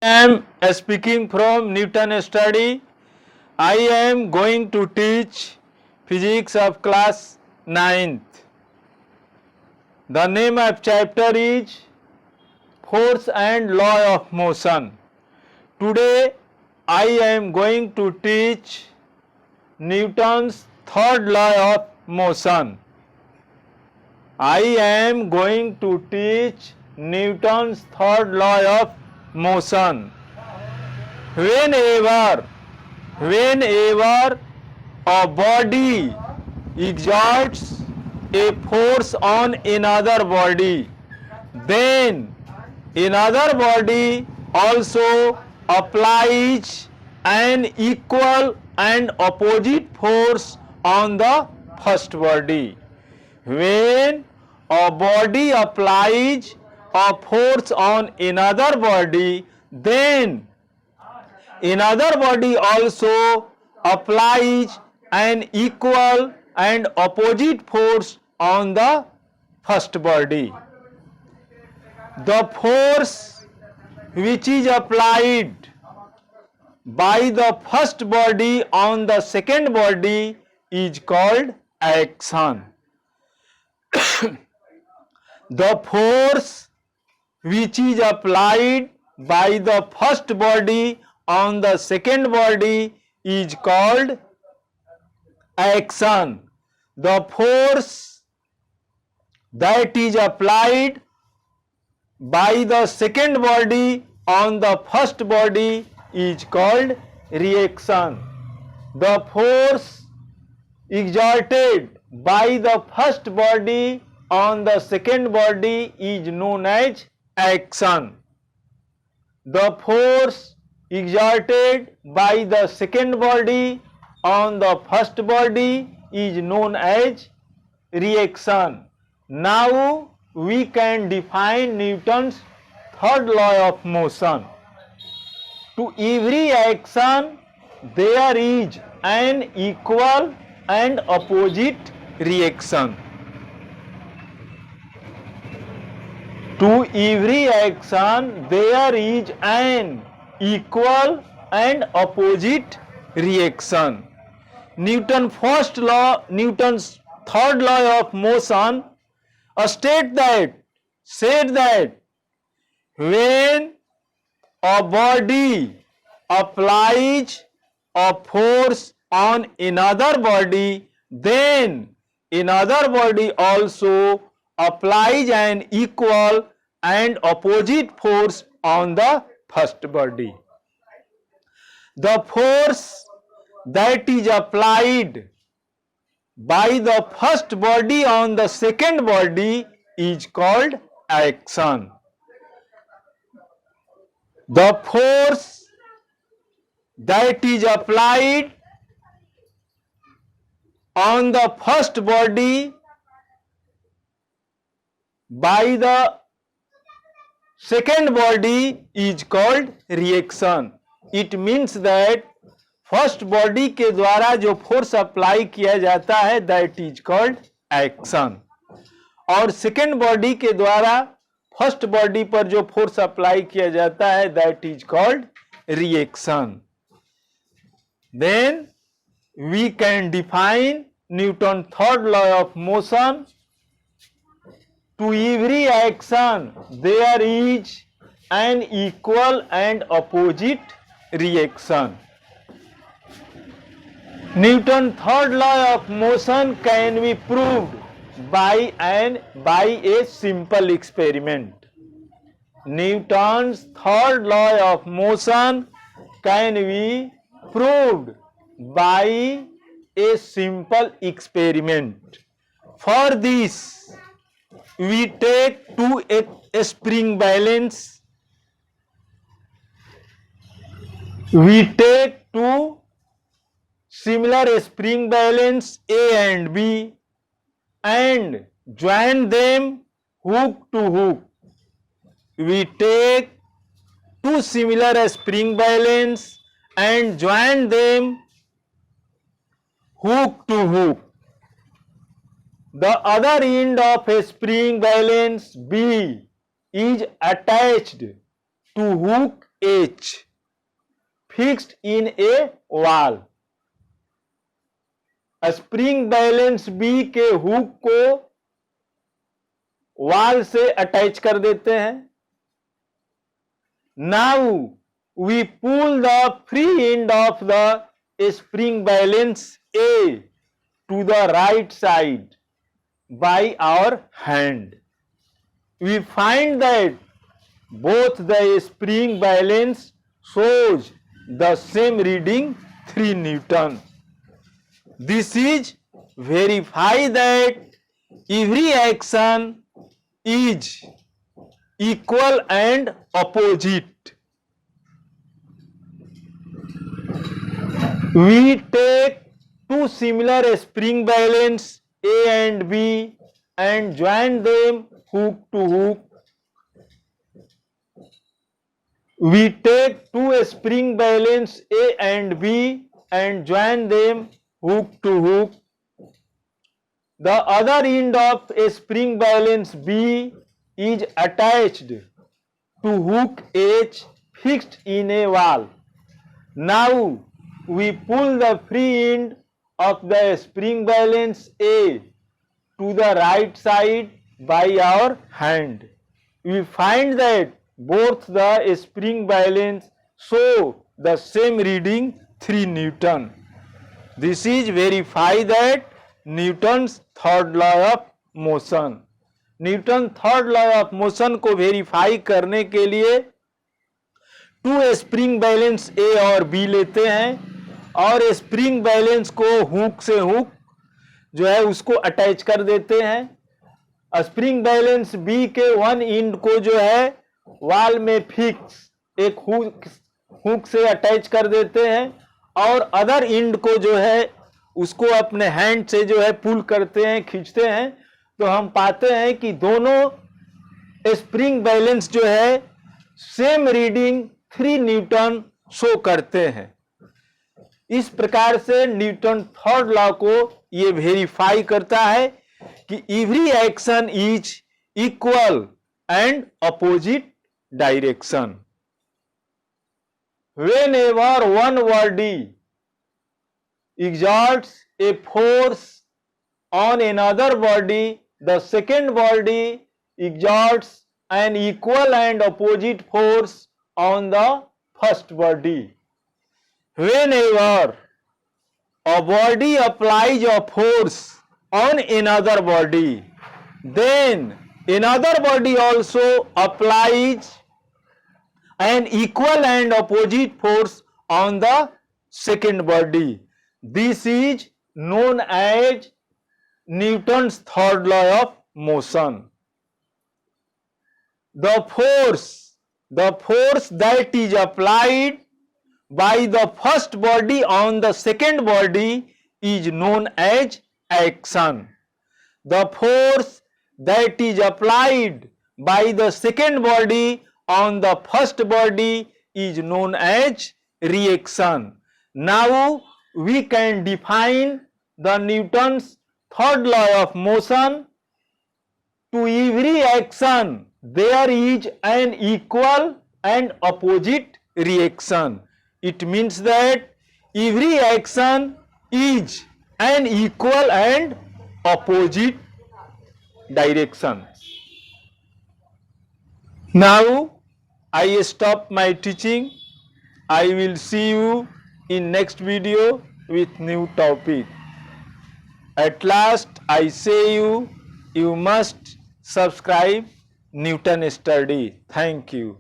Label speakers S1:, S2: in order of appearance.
S1: I am speaking from Newton study. I am going to teach physics of class 9th. The name of chapter is Force and Law of Motion. Today I am going to teach Newton's third law of motion. I am going to teach Newton's third law of motion. Whenever a body exerts a force on another body, then another body also applies an equal and opposite force on the first body. When a body applies a force on another body, then another body also applies an equal and opposite force on the first body. The force which is applied by the first body on the second body is called action. The force which is applied by the first body on the second body is called action. The force that is applied by the second body on the first body is called reaction. The force exerted by the first body on the second body is known as action. The force exerted by the second body on the first body is known as reaction. Now we can define Newton's third law of motion. To every action there is an equal and opposite reaction. To every action there is an equal and opposite reaction. Newton's third law of motion said that when a body applies a force on another body, then another body also applies an equal and opposite force on the first body. The force that is applied by the first body on the second body is called action. The force that is applied on the first body by the second body is called reaction. It means that first body के द्वारा जो force apply किया जाता है that is called action, और second body के द्वारा first body पर जो फोर्स अप्लाई किया जाता है that is called reaction. Then we can define Newton third law of motion. To every action there is an equal and opposite reaction. Newton's third law of motion can be proved by a simple experiment. Newton's third law of motion can be proved by a simple experiment. For this, we take two spring balance. We take two similar spring balance A and B and join them hook to hook. We take two similar spring balance and join them hook to hook. The other end of a spring balance B is attached to hook H fixed in a wall. Spring balance B के hook को wall से attach कर देते हैं. Now we pull the free end of the spring balance A to the right side by our hand. We find that both the spring balance shows the same reading 3 Newton. This is verify that every action is equal and opposite. We take two similar spring balance A and B and join them hook to hook. We take two spring balance A and B and join them hook to hook. The other end of a spring balance B is attached to hook H fixed in a wall. Now we pull the free end of the spring balance A to the right side by our hand. We find that both the spring balance show the same reading 3 Newton. This is verify that Newton's third law of motion. Newton third law of motion को verify करने के लिए to spring balance ए और B लेते हैं और spring balance को hook से हुक जो है उसको अटैच कर देते हैं. स्प्रिंग बैलेंस बी के वन एंड को जो है वॉल में फिक्स एक हुक से अटैच कर देते हैं और अदर एंड को जो है उसको अपने हैंड से जो है पुल करते हैं, खींचते हैं. तो हम पाते हैं कि दोनों स्प्रिंग बैलेंस जो है सेम रीडिंग 3 न्यूटन शो करते हैं. इस प्रकार से न्यूटन थर्ड लॉ को ये वेरीफाई करता है कि every action is equal and opposite direction. Whenever one body exerts a force on another body, the second body exerts an equal and opposite force on the first body. Whenever a body applies a force on another body, then another body also applies an equal and opposite force on the second body. This is known as Newton's third law of motion. The force that is applied by the first body on the second body is known as action. The force that is applied by the second body on the first body is known as reaction. Now we can define the Newton's third law of motion. To every action there is an equal and opposite reaction. It means that every action is an equal and opposite direction. Now I stop my teaching. I will see you in next video with new topic. At last I say you must subscribe Newton Study. Thank you.